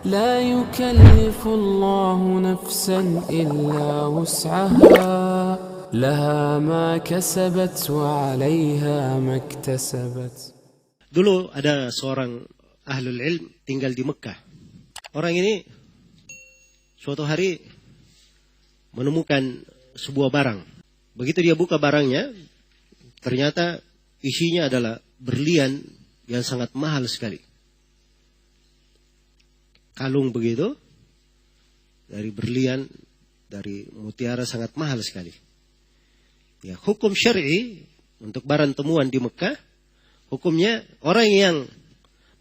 لا يكلف الله نفسا إلا وسعها لها ما كسبت وعليها ما اكتسبت. Dulu ada seorang ahlul ilm tinggal di Mekah. Orang ini suatu hari menemukan sebuah barang. Begitu dia buka barangnya, ternyata isinya adalah berlian yang sangat mahal sekali. Kalung begitu, dari berlian, dari mutiara sangat mahal sekali. Ya, hukum syar'i untuk barang temuan di Mekah, hukumnya orang yang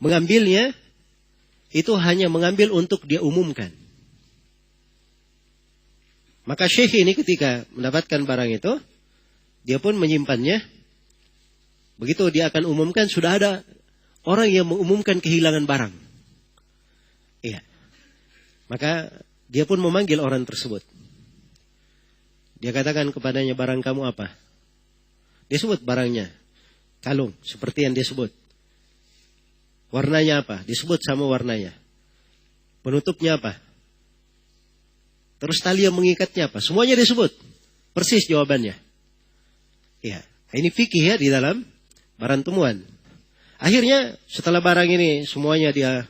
mengambilnya itu hanya mengambil untuk dia umumkan. Maka syekh ini ketika mendapatkan barang itu, dia pun menyimpannya. Begitu dia akan umumkan, sudah ada orang yang mengumumkan kehilangan barang. Iya. Maka dia pun memanggil orang tersebut. Dia katakan kepadanya, barang kamu apa? Dia sebut barangnya. Kalung, seperti yang dia sebut. Warnanya apa? Disebut sama warnanya. Penutupnya apa? Terus tali yang mengikatnya apa? Semuanya disebut. Persis jawabannya. Ya, ini fikih ya di dalam barang temuan. Akhirnya setelah barang ini semuanya dia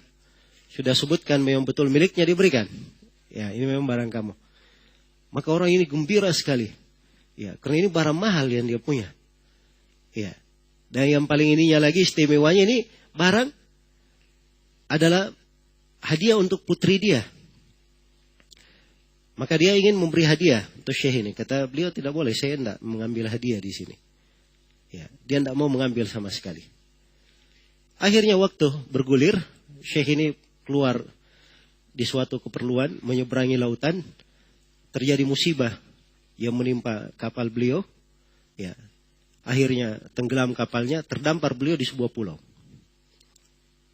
sudah sebutkan memang betul miliknya, diberikan. Ya, ini memang barang kamu. Maka orang ini gembira sekali. Ya, karena ini barang mahal yang dia punya. Ya. Dan yang paling ininya lagi istimewanya, ini barang adalah hadiah untuk putri dia. Maka dia ingin memberi hadiah untuk syekh ini. Kata beliau, tidak boleh, saya tidak mengambil hadiah di sini. Ya, dia tidak mau mengambil sama sekali. Akhirnya waktu bergulir, syekh ini keluar di suatu keperluan, menyeberangi lautan. Terjadi musibah yang menimpa kapal beliau. Ya, akhirnya tenggelam kapalnya, terdampar beliau di sebuah pulau.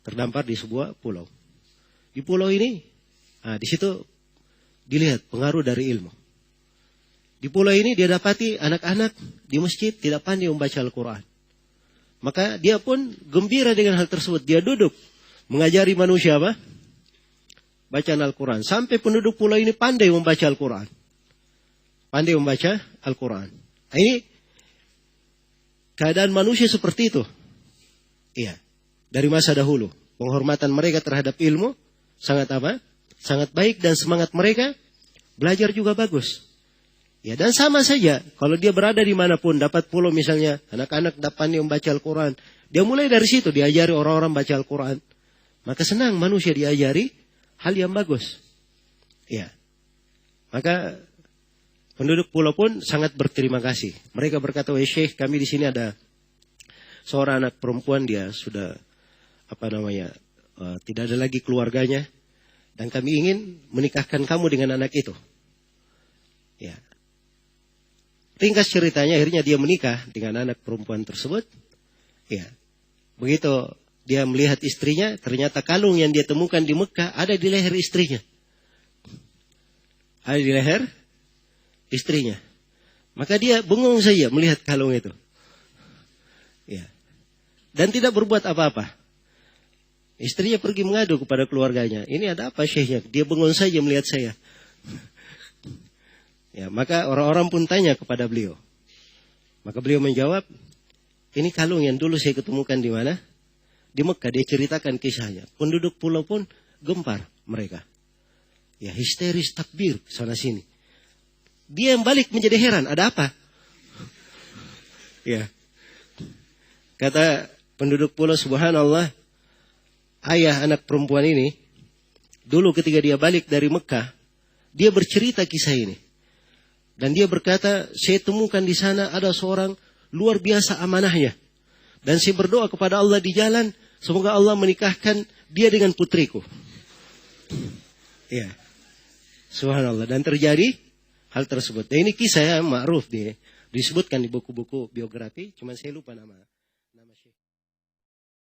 Terdampar di sebuah pulau. Di pulau ini, di situ dilihat pengaruh dari ilmu. Di pulau ini dia dapati anak-anak di masjid tidak pandai membaca Al-Quran. Maka dia pun gembira dengan hal tersebut. Dia duduk mengajari manusia apa? Bacaan Al-Quran. Sampai penduduk pulau ini pandai membaca Al-Quran. Pandai membaca Al-Quran. Ini keadaan manusia seperti itu. Iya. Dari masa dahulu. Penghormatan mereka terhadap ilmu sangat apa? Sangat baik, dan semangat mereka belajar juga bagus. Ya, dan sama saja. Kalau dia berada dimanapun, dapat pulau misalnya, anak-anak dapat membaca Al-Quran. Dia mulai dari situ, diajari orang-orang baca Al-Quran. Maka senang manusia diajari hal yang bagus. Ya. Maka penduduk pulau pun sangat berterima kasih. Mereka berkata, wahai syekh, kami di sini ada seorang anak perempuan, dia sudah tidak ada lagi keluarganya, dan kami ingin menikahkan kamu dengan anak itu. Ya. Ringkas ceritanya, akhirnya dia menikah dengan anak perempuan tersebut. Ya. Begitu dia melihat istrinya, ternyata kalung yang dia temukan di Mekah ada di leher istrinya. Ada di leher istrinya. Maka dia bengong saja melihat kalung itu. Ya. Dan tidak berbuat apa-apa. Istrinya pergi mengadu kepada keluarganya. Ini ada apa syekhnya? Dia bengong saja melihat saya. Ya, maka orang-orang pun tanya kepada beliau. Maka beliau menjawab, ini kalung yang dulu saya ketemukan di mana? Di Mekah. Dia ceritakan kisahnya. Penduduk pulau pun gempar mereka. Ya, histeris, takbir sana sini. Dia yang balik menjadi heran, ada apa? Ya. Kata penduduk pulau, subhanallah, ayah anak perempuan ini, dulu ketika dia balik dari Mekah, dia bercerita kisah ini. Dan dia berkata, saya temukan di sana ada seorang luar biasa amanahnya. Dan saya berdoa kepada Allah di jalan, semoga Allah menikahkan dia dengan putriku. Ya. Subhanallah. Dan terjadi hal tersebut. Dan ini kisah yang ma'ruf, disebutkan di buku-buku biografi, cuma saya lupa nama